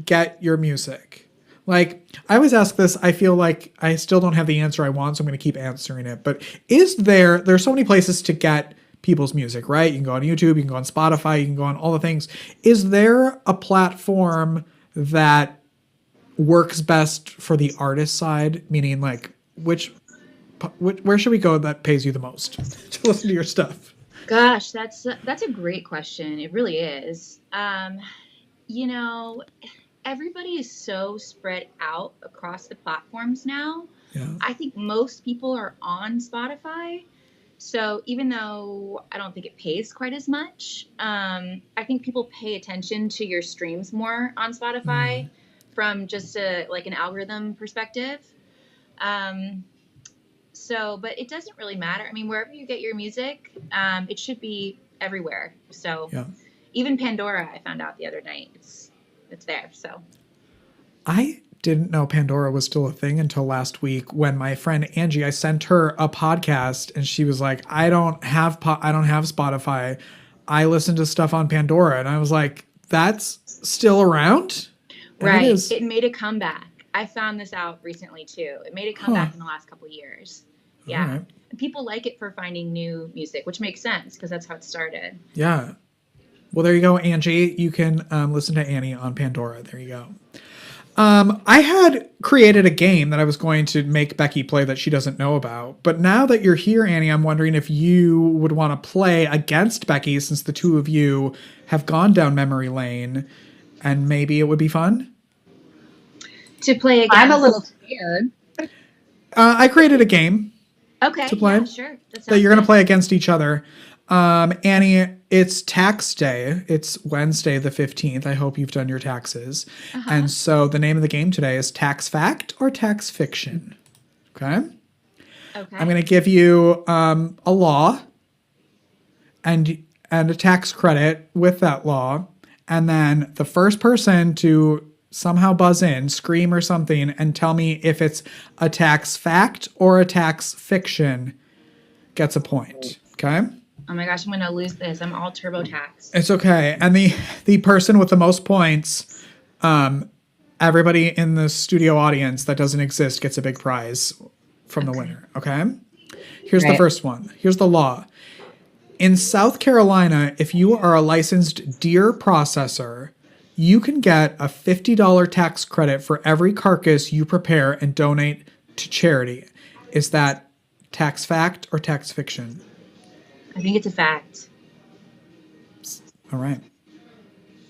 get your music? Like, I always ask this, I feel like I still don't have the answer I want, so I'm going to keep answering it. But there's so many places to get people's music, right? You can go on YouTube, you can go on Spotify, you can go on all the things. Is there a platform that works best for the artist side? Meaning, like, which where should we go that pays you the most to listen to your stuff? Gosh, that's a great question. It really is. You know, everybody is so spread out across the platforms now. Yeah. I think most people are on Spotify. So even though I don't think it pays quite as much, I think people pay attention to your streams more on Spotify from just like an algorithm perspective. But it doesn't really matter. I mean, wherever you get your music, it should be everywhere. So even Pandora, I found out the other night, it's there. So I didn't know Pandora was still a thing until last week when my friend Angie, I sent her a podcast and she was like, I don't have Spotify. I listen to stuff on Pandora. And I was like, that's still around? And right. It is. It made a comeback. I found this out recently too. It made a comeback in the last couple of years. Yeah. Right. And people like it for finding new music, which makes sense because that's how it started. Yeah. Well, there you go, Angie. You can listen to Annie on Pandora. There you go. I had created a game that I was going to make Becky play that she doesn't know about. But now that you're here, Annie, I'm wondering if you would want to play against Becky since the two of you have gone down memory lane and maybe it would be fun. To play against. I'm a little scared. I created a game to play. Yeah, sure. That you're going to play against each other. Annie, it's tax day. It's Wednesday the 15th. I hope you've done your taxes. And so the name of the game today is Tax Fact or Tax Fiction. Okay? Okay. I'm going to give you a law and a tax credit with that law. And then the first person to somehow buzz in, scream or something, and tell me if it's a tax fact or a tax fiction gets a point. Okay? Oh my gosh, I'm going to lose this. I'm all TurboTax. It's okay. And the person with the most points, everybody in the studio audience that doesn't exist gets a big prize from the winner. Okay? Here's the first one. Here's the law. In South Carolina, if you are a licensed deer processor, you can get a $50 tax credit for every carcass you prepare and donate to charity. Is that tax fact or tax fiction? I think it's a fact. All right.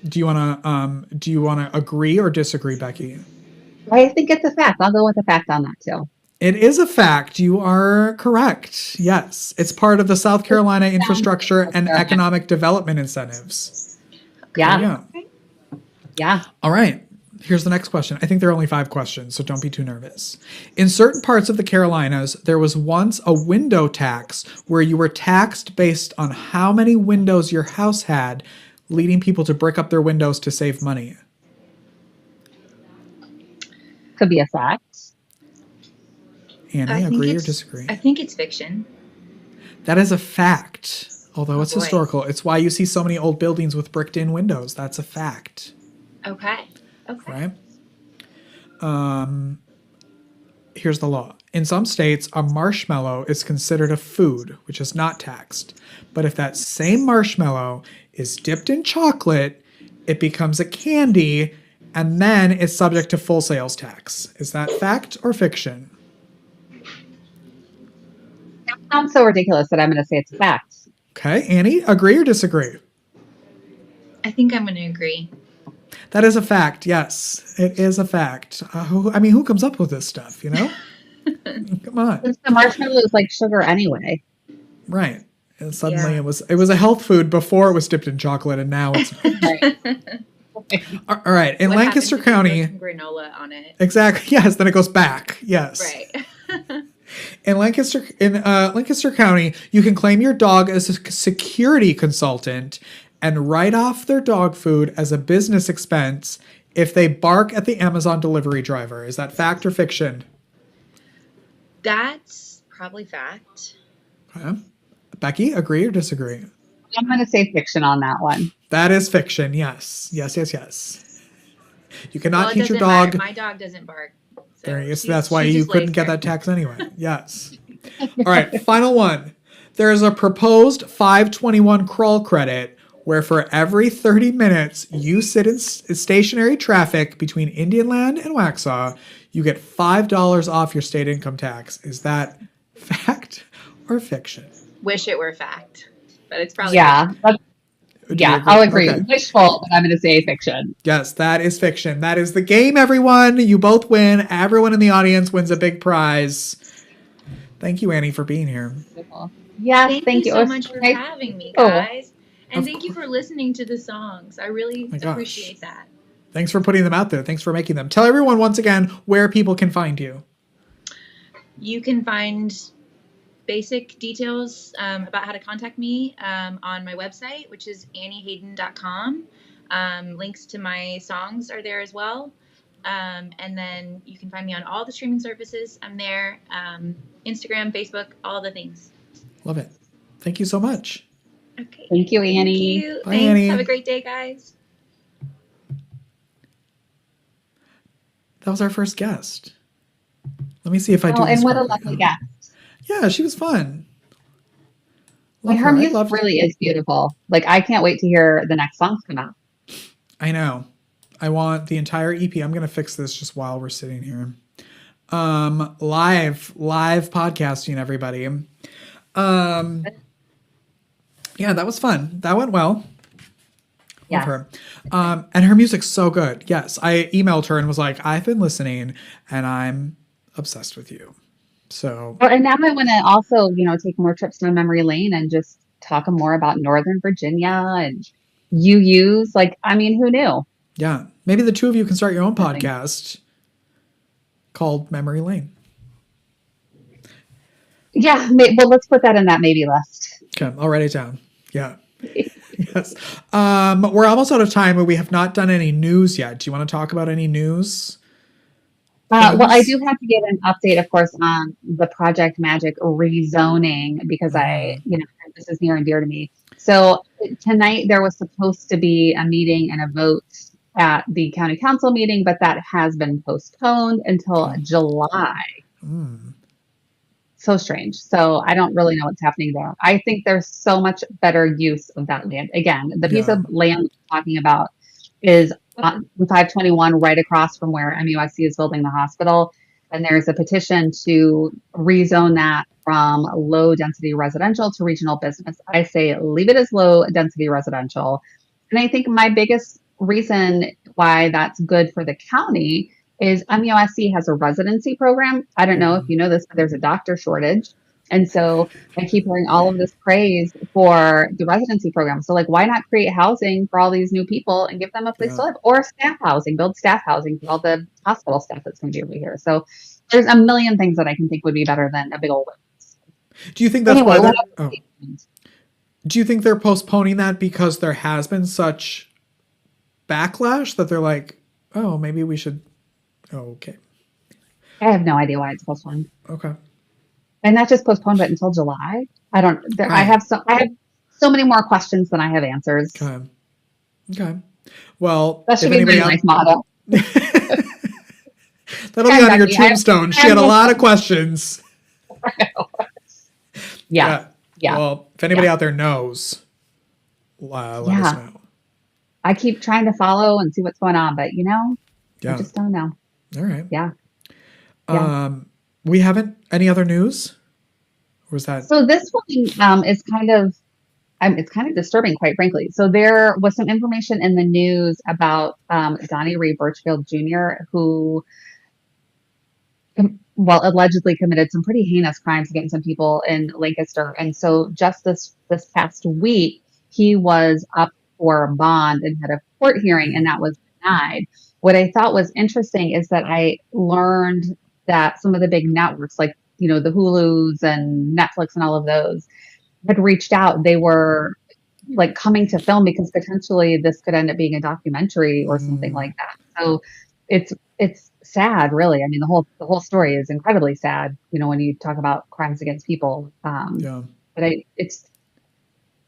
Do you want to agree or disagree, Becky? I think it's a fact. I'll go with a fact on that too. It is a fact. You are correct. Yes. It's part of the South Carolina Infrastructure and Economic Development Incentives. Yeah. Yeah. All right. Here's the next question. I think there are only 5 questions, so don't be too nervous. In certain parts of the Carolinas, there was once a window tax where you were taxed based on how many windows your house had, leading people to brick up their windows to save money. Could be a fact. Annie, agree or disagree? I think it's fiction. That is a fact, although it's historical. It's why you see so many old buildings with bricked-in windows. That's a fact. Okay. Right? Here's the law. In some states, a marshmallow is considered a food, which is not taxed. But if that same marshmallow is dipped in chocolate, it becomes a candy, and then it's subject to full sales tax. Is that fact or fiction? That sounds so ridiculous that I'm going to say it's a fact. Okay, Annie, agree or disagree? I think I'm going to agree. That is a fact. Yes, it is a fact. Who comes up with this stuff, you know? Come on. Since the marshmallow is like sugar anyway. Right. And suddenly it was a health food before it was dipped in chocolate, and now it's All right. In What Lancaster happens if you County. put some granola on it. Exactly. Yes. Then it goes back. Yes. Right. In Lancaster County, you can claim your dog as a security consultant and write off their dog food as a business expense if they bark at the Amazon delivery driver. Is that fact or fiction? That's probably fact. Okay. Becky, agree or disagree? I'm going to say fiction on that one. That is fiction. Yes. Yes. You cannot teach your doesn't dog. matter. My dog doesn't bark. So That's why she you just couldn't lays get there. that tax anyway. Yes. All right. Final one. There is a proposed 521 crawl credit where for every 30 minutes you sit in stationary traffic between Indian Land and Waxhaw, you get $5 off your state income tax. Is that Fact or fiction? Wish it were fact, but it's probably Yeah. Do you Yeah, agree? I'll agree. Okay. Wishful, but I'm going to say fiction. Yes, that is fiction. That is the game, everyone. You both win. Everyone in the audience wins a big prize. Thank you, Annie, for being here. Yes, Thank thank you you. so It was much for nice. having me, Oh, guys. And Of thank you course. for listening to the songs. I really my gosh. appreciate that. Thanks for putting them out there. Thanks for making them. Tell everyone once again where people can find you. You can find basic details about how to contact me on my website, which is anniehayden.com. Links to my songs are there as well. And then you can find me on all the streaming services. I'm there. Instagram, Facebook, all the things. Love it. Thank you so much. Okay. thank you, Thank Annie. you. Bye, Thanks. Annie. Have a great day, guys. That was our first guest. Let me see if I do Oh, this and what a correctly. lovely guest. Yeah, she was fun. Like, Love her her. I music loved. really is beautiful. Like, I can't wait to hear the next songs come out. I know. I want the entire EP. I'm gonna fix this just while we're sitting here. Live podcasting, everybody. Yeah, that was fun. That went well. Love Yes. her. And her music's so good. Yes, I emailed her and was like, I've been listening and I'm obsessed with you. So Well, and now I want to also, take more trips down memory lane and just talk more about Northern Virginia and UUs. Like, I mean, who knew? yeah, maybe the two of you can start your own Nothing. podcast called Memory Lane. Yeah. Well, let's put that in that maybe list. Okay, I'll write it down. Yeah. Yes. We're almost out of time, but we have not done any news yet. Do you want to talk about any news? Well, I Things? do have to give an update, of course, on the Project Magic rezoning because this is near and dear to me. So tonight there was supposed to be a meeting and a vote at the county council meeting, but that has been postponed until July. Mm, So strange. So I don't really know what's happening there. I think there's so much better use of that land. Again, the piece Yeah. of land we're talking about is on 521 right across from where MUSC is building the hospital. And there's a petition to rezone that from low density residential to regional business. I say leave it as low density residential. And I think my biggest reason why that's good for the county is MUSC has a residency program. I don't know if you know this, but there's a doctor shortage. And so I keep hearing all of this praise for the residency program. So like, why not create housing for all these new people and give them a place Yeah. to live, or staff housing, build staff housing for all the hospital staff that's going to be over here. So there's a million things that I can think would be better than a big old. Do you think that's Anyway, why what they're? else? Oh. Do you think they're postponing that because there has been such backlash that they're like, oh, maybe we should. Oh, okay. I have no idea why it's postponed. Okay. And not just postponed, but until July. I don't. I Right. have so many more questions than I have answers. Okay. Okay. Well, That should if be my anybody life motto. that'll be on your tombstone. She had a lot of questions. Yeah. Well, if anybody out there knows, let us Yeah. know. I keep trying to follow and see what's going on, but I Yeah. just don't know. All right. Yeah. We haven't any other news? Or was that? So this one is kind of it's kind of disturbing, quite frankly. So there was some information in the news about Donnie Ray Birchfield Jr., who allegedly committed some pretty heinous crimes against some people in Lancaster. And so just this past week, he was up for bond and had a court hearing, and that was denied. What I thought was interesting is that I learned that some of the big networks, like, the Hulus and Netflix and all of those, had reached out. They were like coming to film because potentially this could end up being a documentary or something like that. So it's sad, really. I mean, the whole story is incredibly sad, when you talk about crimes against people. Yeah. But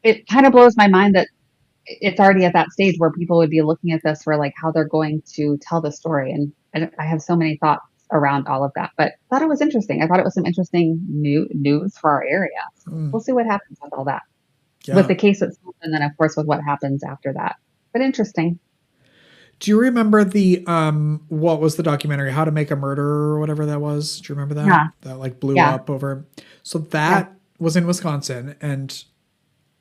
it kind of blows my mind that it's already at that stage where people would be looking at this for like how they're going to tell the story. And I have so many thoughts around all of that, but I thought it was interesting. I thought it was some interesting news for our area. So we'll see what happens with all that, with the case itself, and then of course with what happens after that. But interesting. Do you remember the what was the documentary How to Make a Murder or whatever that was? Do you remember that? Yeah. That like blew Yeah. up over. So Yeah. that was in Wisconsin, and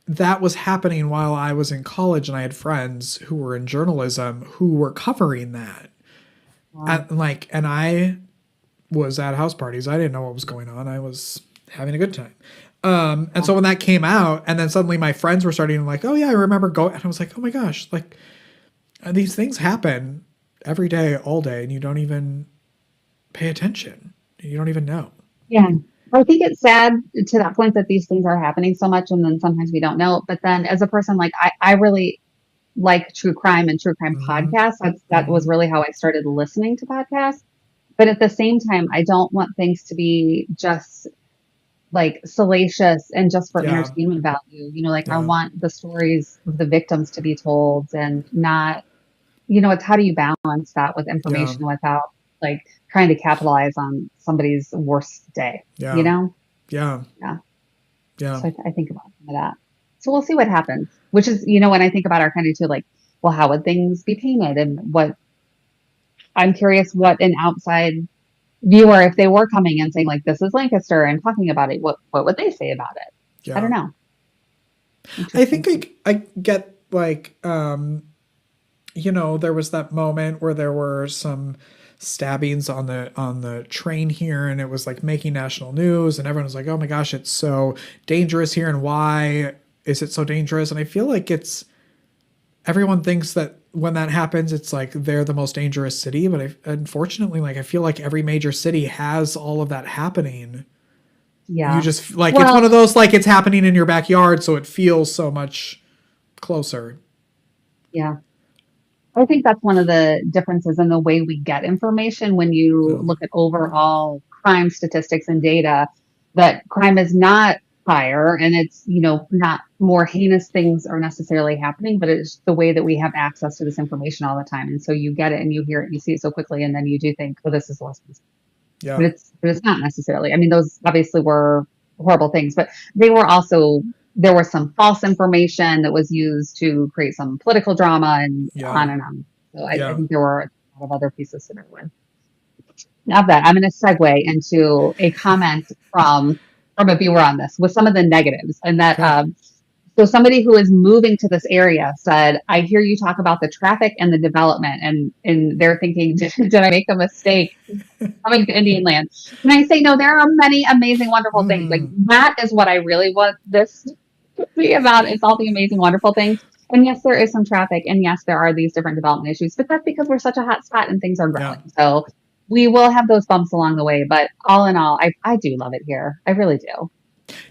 that was happening while I was in college, and I had friends who were in journalism who were covering that. Wow. And I was at house parties. I didn't know what was going on. I was having a good time. And so when that came out, and then suddenly my friends were starting to like, oh yeah, I remember going, and I was like, oh my gosh, like these things happen every day, all day, and you don't even pay attention. You don't even know. Yeah. I think it's sad to that point that these things are happening so much and then sometimes we don't know. But then as a person, like I really like true crime and true crime podcasts. That was really how I started listening to podcasts. But at the same time, I don't want things to be just like salacious and just for Yeah. entertainment value. Like I Yeah. want the stories of the victims to be told and not, it's how do you balance that with information without like trying to capitalize on somebody's worst day, Yeah. Yeah. Yeah. So I think about some of that. So we'll see what happens, which is, when I think about our country too, like, well, how would things be painted? And what I'm curious what an outside viewer, if they were coming and saying like, this is Lancaster and talking about it, what would they say about it? Yeah. I don't know. I think I get like, there was that moment where there were some stabbings on the train here, and it was like making national news, and everyone was like, oh my gosh, it's so dangerous here, and why is it so dangerous? And I feel like everyone thinks that when that happens, it's like they're the most dangerous city, but unfortunately, like I feel like every major city has all of that happening. Yeah. You just like, it's one of those, like it's happening in your backyard, so it feels so much closer. Yeah. I think that's one of the differences in the way we get information when you look at overall crime statistics and data, that crime is not higher and it's, not more heinous things are necessarily happening, but it's the way that we have access to this information all the time. And so you get it and you hear it, and you see it so quickly, and then you do think, oh, this is less. Yeah. But it's not necessarily. I mean, those obviously were horrible things, but they were also, there was some false information that was used to create some political drama and on and on. So I think there were a lot of other pieces to it with. Now that I'm going to segue into a comment from a viewer on this with some of the negatives, and that so somebody who is moving to this area said, I hear you talk about the traffic and the development, and they're thinking, did I make a mistake coming to Indian land? And I say, no, there are many amazing, wonderful things. Like that is what I really want this to be about. It's all the amazing, wonderful things. And yes, there is some traffic, and yes, there are these different development issues, but that's because we're such a hot spot and things are growing. So we will have those bumps along the way, but all in all, I do love it here. I really do.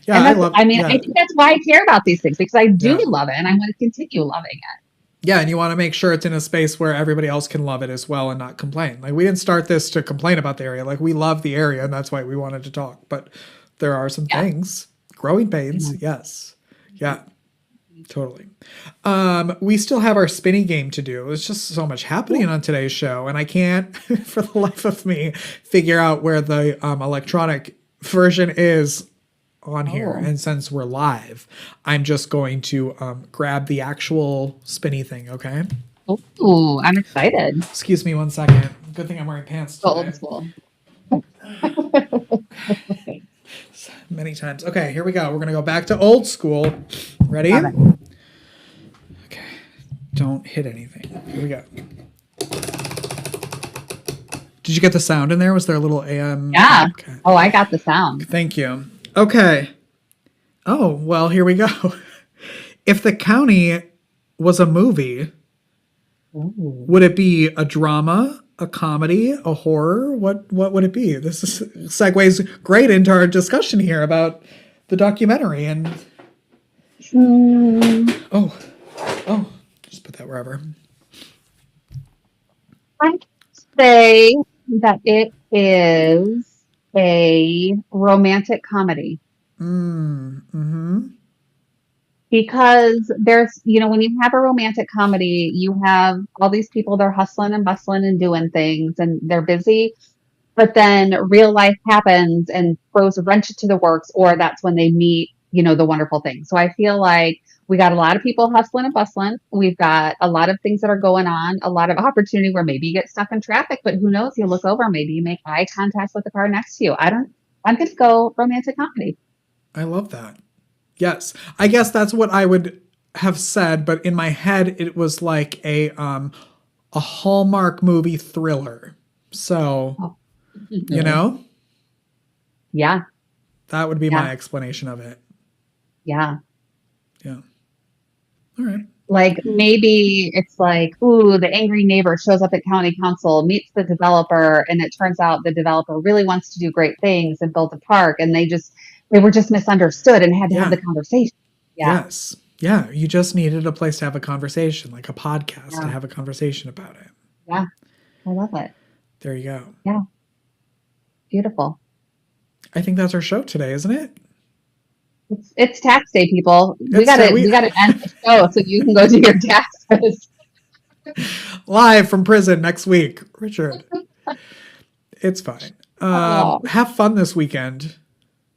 Yeah, I think that's why I care about these things, because I do love it and I want to continue loving it. Yeah, and you want to make sure it's in a space where everybody else can love it as well and not complain. Like, we didn't start this to complain about the area. Like, we love the area, and that's why we wanted to talk. But there are some things. Growing pains, yes. Yeah, totally. We still have our spinny game to do. There's just so much happening on today's show, and I can't, for the life of me, figure out where the electronic version is on here. And since we're live, I'm just going to grab the actual spinny thing, okay? Oh, I'm excited. Excuse me 1 second. Good thing I'm wearing pants today. Old school. Many times. Okay, here we go. We're going to go back to old school. Ready? Okay. Don't hit anything. Here we go. Did you get the sound in there? Was there a little AM? Yeah. Okay. Oh, I got the sound. Thank you. Okay. Oh, well, here we go. If the county was a movie, would it be a drama, a comedy, a horror? What would it be? This segues great into our discussion here about the documentary. And oh, just put that wherever. I'd say that it is a romantic comedy. Because there's, when you have a romantic comedy, you have all these people, they're hustling and bustling and doing things and they're busy, but then real life happens and throws a wrench into the works, or that's when they meet, the wonderful thing. So I feel like We got a lot of people hustling and bustling. We've got a lot of things that are going on, a lot of opportunity where maybe you get stuck in traffic, but who knows? You look over, maybe you make eye contact with the car next to you. I'm going to go romantic comedy. I love that. Yes. I guess that's what I would have said, but in my head it was like a Hallmark movie thriller. So, Oh. you know, Yeah. that would be Yeah. my explanation of it. Yeah. Yeah. All right. Like maybe it's like, ooh, the angry neighbor shows up at county council, meets the developer, and it turns out the developer really wants to do great things and build a park, and they were just misunderstood and had to have Yeah. the conversation. Yeah. Yes. Yeah. You just needed a place to have a conversation, like a podcast to Yeah. have a conversation about it. Yeah. I love it. There you go. Yeah. Beautiful. I think that's our show today, isn't it? It's tax day, people. We It's gotta ta- we- we gotta end the show so you can go do your taxes. Live from prison next week, Richard. It's fine. Oh. Have fun this weekend.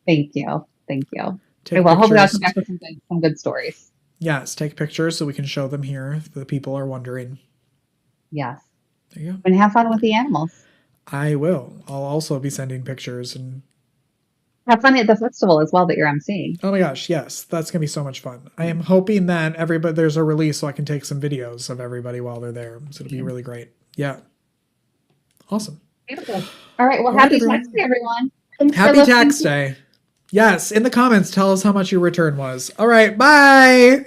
Thank you. Thank you. Take Well, hopefully I'll come pictures. back with some good stories. Yes, take pictures so we can show them here if the people are wondering. Yes. There you go. And have fun with the animals. I will. I'll also be sending pictures and Have fun at the festival as well that you're emceeing. oh my gosh, yes, that's gonna be so much fun. I am hoping that there's a release so I can take some videos of everybody while they're there. So it'll be really great. Yeah. Awesome. Beautiful. All right. Well, All right, happy everyone. tax day, everyone. Thanks for Happy listening tax to- day. Yes, in the comments, tell us how much your return was. All right, bye.